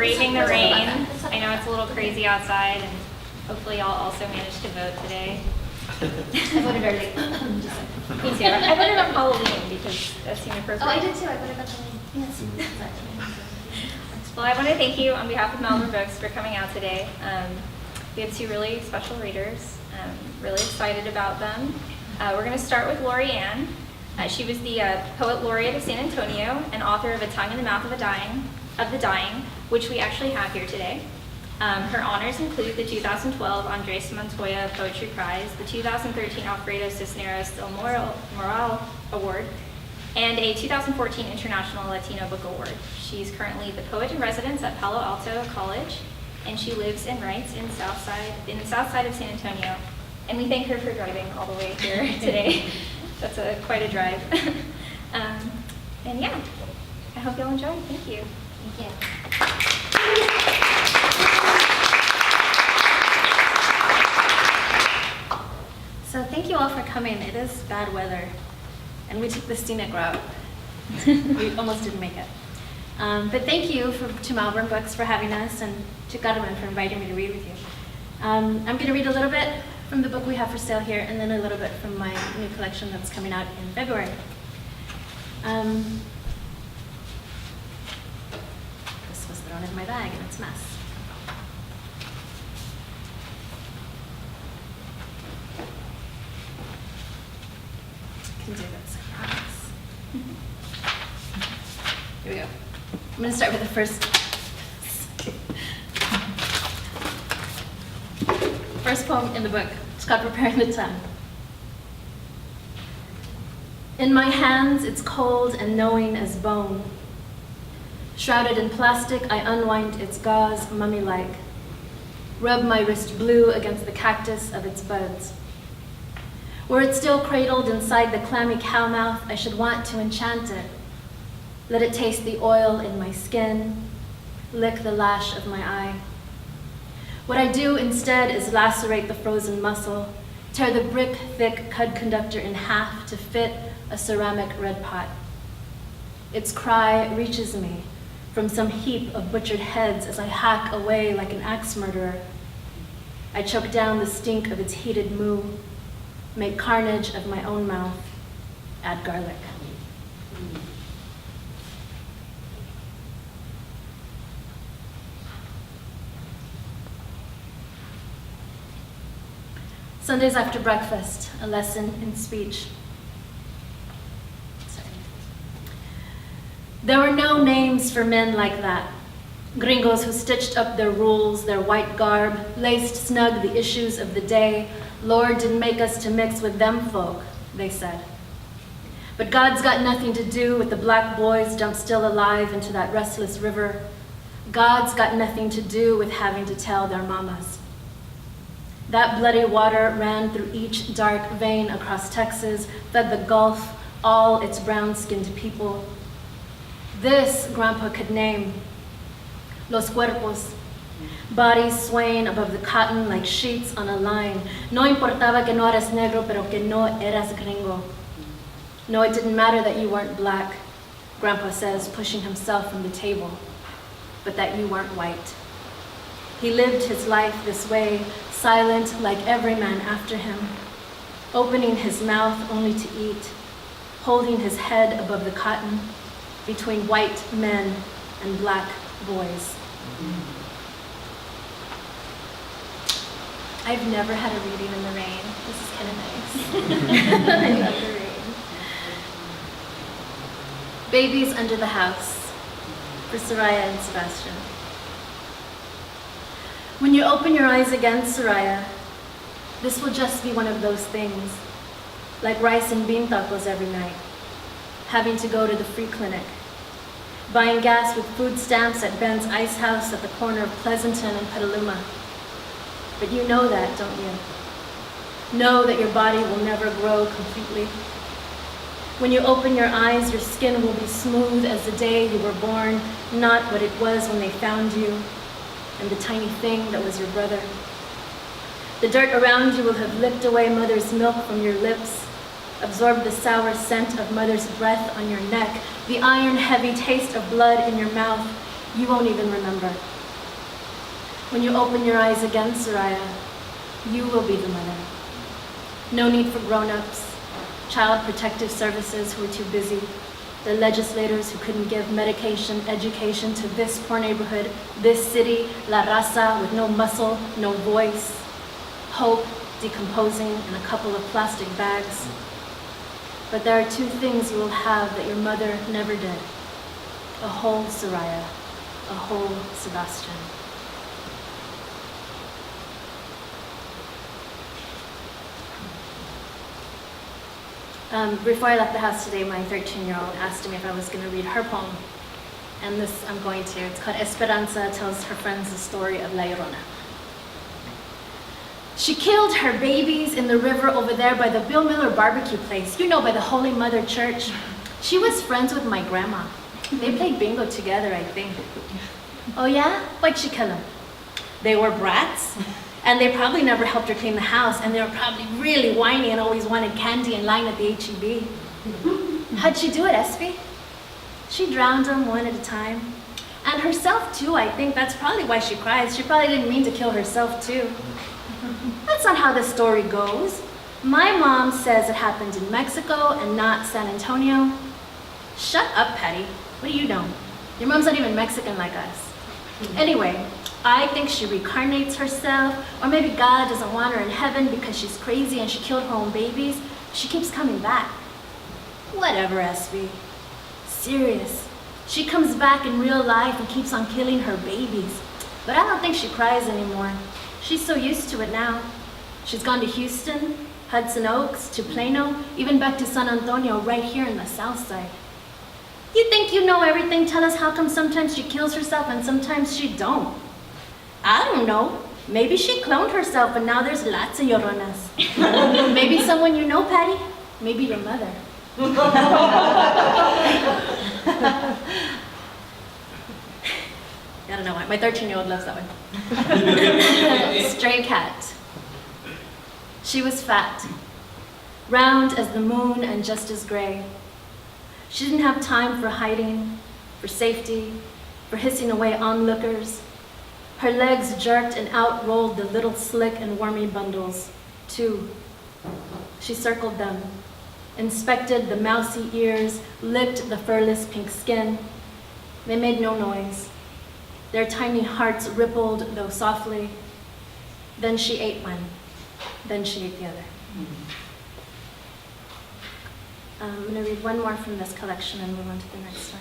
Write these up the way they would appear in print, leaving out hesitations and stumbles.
braving the rain. I know it's a little crazy outside, and hopefully y'all also managed to vote today. I voted early. Me too. I voted on Halloween because that seemed appropriate. Oh, I did too. I voted on Halloween. Yes. Well, I want to thank you on behalf of Malvern Books for coming out today. We have two really special readers. Really excited about them. We're going to start with Laurie Ann. She was the Poet Laureate of San Antonio and author of A Tongue in the Mouth of the Dying, which we actually have here today. Her honors include the 2012 Andres Montoya Poetry Prize, the 2013 Alfredo Cisneros del Moral Award, and a 2014 International Latino Book Award. She's currently the poet in residence at Palo Alto College, and she lives and writes in the south side of San Antonio. And we thank her for driving all the way here today. That's quite a drive. And yeah, I hope you'll enjoy. Thank you. Thank you. So thank you all for coming. It is bad weather, and we took the scenic route. We almost didn't make it. But thank you to Malvern Books for having us, and to Carmen for inviting me to read with you. I'm going to read a little bit from the book we have for sale here, and then a little bit from my new collection that's coming out in February. This was thrown in my bag, and it's a mess. I can do this, I promise. Here we go. I'm going to start with the first poem in the book. It's called Preparing the Tongue. In my hands, it's cold and knowing as bone. Shrouded in plastic, I unwind its gauze, mummy-like. Rub my wrist blue against the cactus of its buds. Were it still cradled inside the clammy cow mouth, I should want to enchant it. Let it taste the oil in my skin, lick the lash of my eye. What I do instead is lacerate the frozen muscle, tear the brick-thick cud conductor in half to fit a ceramic red pot. Its cry reaches me from some heap of butchered heads as I hack away like an axe murderer. I choke down the stink of its heated moo, make carnage of my own mouth, add garlic. Sundays after breakfast, a lesson in speech. Sorry. There were no names for men like that. Gringos who stitched up their rules, their white garb, laced snug the issues of the day. Lord didn't make us to mix with them folk, they said. But God's got nothing to do with the black boys dumped still alive into that restless river. God's got nothing to do with having to tell their mamas. That bloody water ran through each dark vein across Texas, fed the Gulf, all its brown-skinned people. This Grandpa could name. Los cuerpos, bodies swaying above the cotton like sheets on a line. No importaba que no eras negro, pero que no eras gringo. No, it didn't matter that you weren't black, Grandpa says, pushing himself from the table, but that you weren't white. He lived his life this way, silent like every man after him, opening his mouth only to eat, holding his head above the cotton between white men and black boys. I've never had a reading in the rain. This is kind of nice. I love the rain. Babies Under the House, for Soraya and Sebastian. When you open your eyes again, Soraya, this will just be one of those things, like rice and bean tacos every night, having to go to the free clinic, buying gas with food stamps at Ben's Ice House at the corner of Pleasanton and Petaluma. But you know that, don't you? Know that your body will never grow completely. When you open your eyes, your skin will be smooth as the day you were born, not what it was when they found you, and the tiny thing that was your brother. The dirt around you will have licked away mother's milk from your lips, absorbed the sour scent of mother's breath on your neck, the iron-heavy taste of blood in your mouth, You won't even remember. When you open your eyes again, Soraya, you will be the mother. No need for grown-ups, child protective services who are too busy, the legislators who couldn't give medication, education to this poor neighborhood, this city, La Raza, with no muscle, no voice, hope decomposing in a couple of plastic bags. But there are two things you will have that your mother never did. A whole Soraya, a whole Sebastian. Before I left the house today, my 13-year-old asked me if I was going to read her poem. And this I'm going to. It's called Esperanza Tells Her Friends the Story of La Llorona. She killed her babies in the river over there by the Bill Miller barbecue place. You know, by the Holy Mother Church. She was friends with my grandma. They played bingo together, I think. Oh yeah? Why'd she kill them? They were brats. And they probably never helped her clean the house, and they were probably really whiny and always wanted candy in line at the H-E-B. How'd she do it, Espy? She drowned them one at a time. And herself too, I think. That's probably why she cries. She probably didn't mean to kill herself too. That's not how the story goes. My mom says it happened in Mexico and not San Antonio. Shut up, Patty. What do you know? Your mom's not even Mexican like us. Anyway, I think she reincarnates herself, or maybe God doesn't want her in heaven because she's crazy and she killed her own babies. She keeps coming back. Whatever, Espy. Serious. She comes back in real life and keeps on killing her babies. But I don't think she cries anymore. She's so used to it now. She's gone to Houston, Hudson Oaks, to Plano, even back to San Antonio, right here in the South Side. You think you know everything? Tell us how come sometimes she kills herself and sometimes she don't. I don't know. Maybe she cloned herself and now there's lots of Lloronas. Maybe someone you know, Patty. Maybe your mother. I don't know why. My 13-year-old loves that one. Stray cat. She was fat, round as the moon and just as gray. She didn't have time for hiding, for safety, for hissing away onlookers. Her legs jerked and out rolled the little slick and wormy bundles, too. She circled them, inspected the mousy ears, licked the furless pink skin. They made no noise. Their tiny hearts rippled, though softly. Then she ate one. Then she ate the other. I'm going to read one more from this collection and move on to the next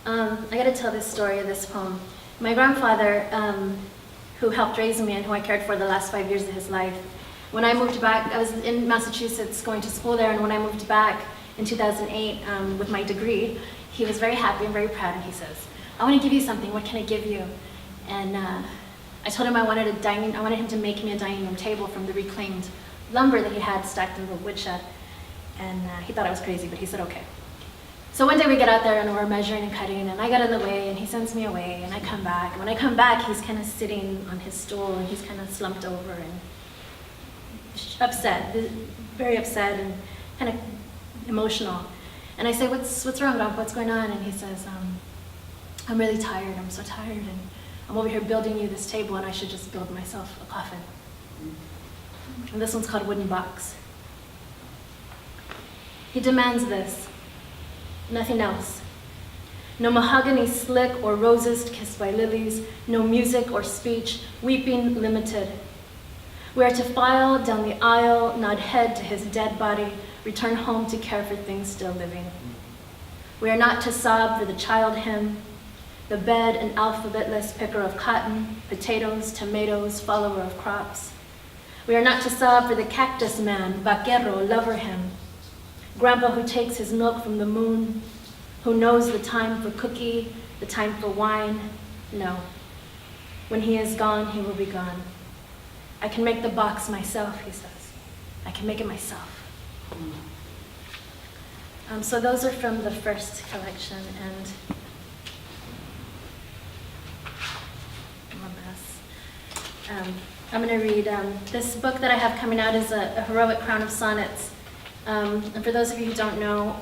one. I got to tell this story of this poem. My grandfather, who helped raise me and who I cared for the last 5 years of his life, when I moved back, I was in Massachusetts going to school there, and when I moved back in 2008 with my degree, he was very happy and very proud, and he says, I want to give you something, what can I give you? And I told him I wanted him to make me a dining room table from the reclaimed lumber that he had stacked in the woodshed. And he thought I was crazy, but he said, okay. So one day we get out there and we're measuring and cutting, and I got in the way and he sends me away, and I come back. And when I come back, he's kind of sitting on his stool and he's kind of slumped over and upset, very upset and kind of emotional. And I say, what's wrong, Grandpa? What's going on? And he says, I'm really tired. I'm so tired, and I'm over here building you this table, and I should just build myself a coffin. And this one's called Wooden Box. He demands this, nothing else. No mahogany slick or roses kissed by lilies, no music or speech, weeping limited. We are to file down the aisle, nod head to his dead body, return home to care for things still living. We are not to sob for the child hymn, the bed an alphabetless picker of cotton, potatoes, tomatoes, follower of crops. We are not to sob for the cactus man, Guerrero, lover him, Grandpa who takes his milk from the moon, who knows the time for cookie, the time for wine. No. When he is gone, he will be gone. I can make the box myself, he says. I can make it myself. So those are from the first collection, and I'm going to read, this book that I have coming out is a heroic crown of sonnets. And for those of you who don't know,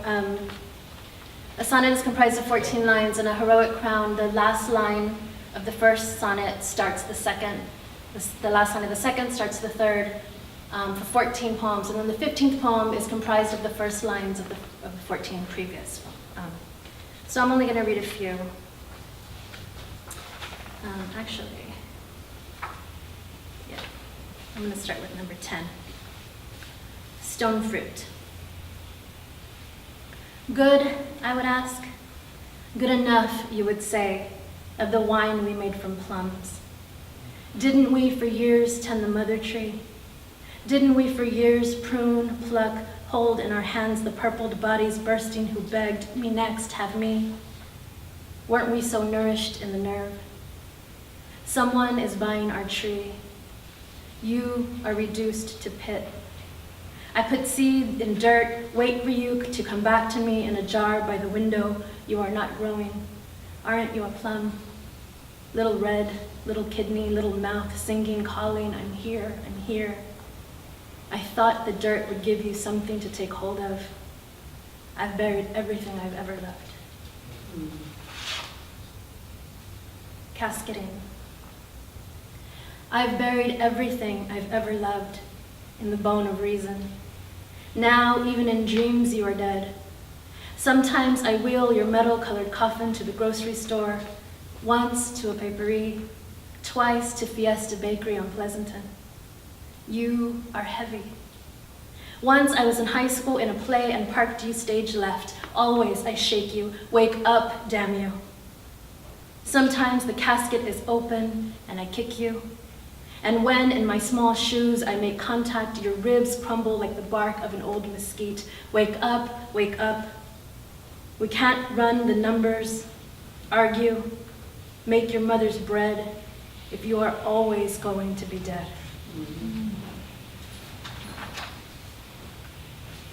A sonnet is comprised of 14 lines. In a heroic crown, the last line of the first sonnet starts the second. The last line of the second starts the third, for 14 poems. And then the 15th poem is comprised of the first lines of the 14 previous. So I'm only going to read a few. Actually, yeah, I'm going to start with number 10. Stone fruit. Good, I would ask. Good enough, you would say, of the wine we made from plums. Didn't we for years tend the mother tree? Didn't we for years prune, pluck, hold in our hands the purpled bodies bursting who begged, me next, have me? Weren't we so nourished in the nerve? Someone is buying our tree. You are reduced to pit. I put seed in dirt, wait for you to come back to me in a jar by the window. You are not growing. Aren't you a plum? Little red, little kidney, little mouth, singing, calling, I'm here, I'm here. I thought the dirt would give you something to take hold of. I've buried everything I've ever loved. Casketing. I've buried everything I've ever loved in the bone of reason. Now, even in dreams, you are dead. Sometimes I wheel your metal-colored coffin to the grocery store, once to a paperie, twice to Fiesta Bakery on Pleasanton. You are heavy. Once I was in high school in a play and parked you stage left. Always I shake you. Wake up, damn you. Sometimes the casket is open and I kick you. And when in my small shoes I make contact, your ribs crumble like the bark of an old mesquite. Wake up, wake up. We can't run the numbers, argue, make your mother's bread if you are always going to be dead.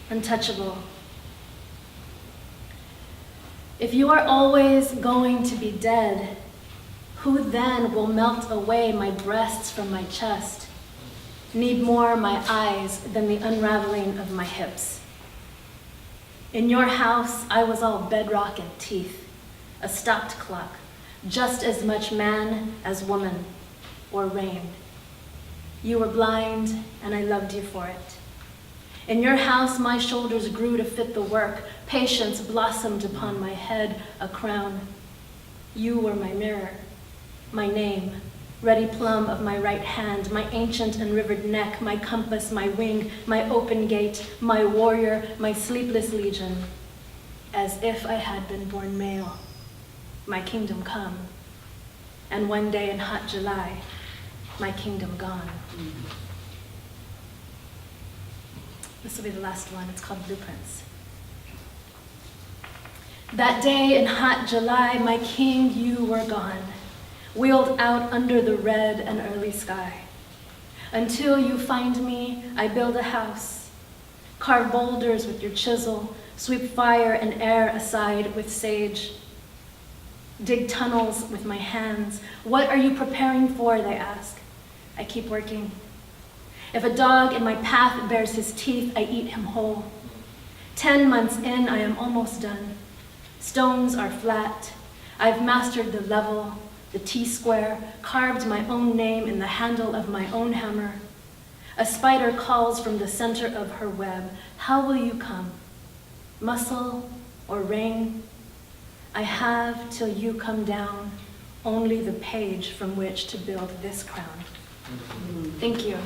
Untouchable. If you are always going to be dead, who then will melt away my breasts from my chest, need more my eyes than the unraveling of my hips? In your house, I was all bedrock and teeth, a stopped clock, just as much man as woman, or rain. You were blind, and I loved you for it. In your house, my shoulders grew to fit the work. Patience blossomed upon my head, a crown. You were my mirror, my name, ruddy plum of my right hand, my ancient and rivered neck, my compass, my wing, my open gate, my warrior, my sleepless legion. As if I had been born male, my kingdom come. And one day in hot July, my kingdom gone. This will be the last one. It's called Blueprints. That day in hot July, my king, you were gone, wheeled out under the red and early sky. Until you find me, I build a house, carve boulders with your chisel, sweep fire and air aside with sage, dig tunnels with my hands. What are you preparing for, they ask. I keep working. If a dog in my path bears his teeth, I eat him whole. 10 months in, I am almost done. Stones are flat. I've mastered the level, the T-square, carved my own name in the handle of my own hammer. A spider calls from the center of her web. How will you come? Muscle or rain? I have, till you come down, only the page from which to build this crown. Thank you.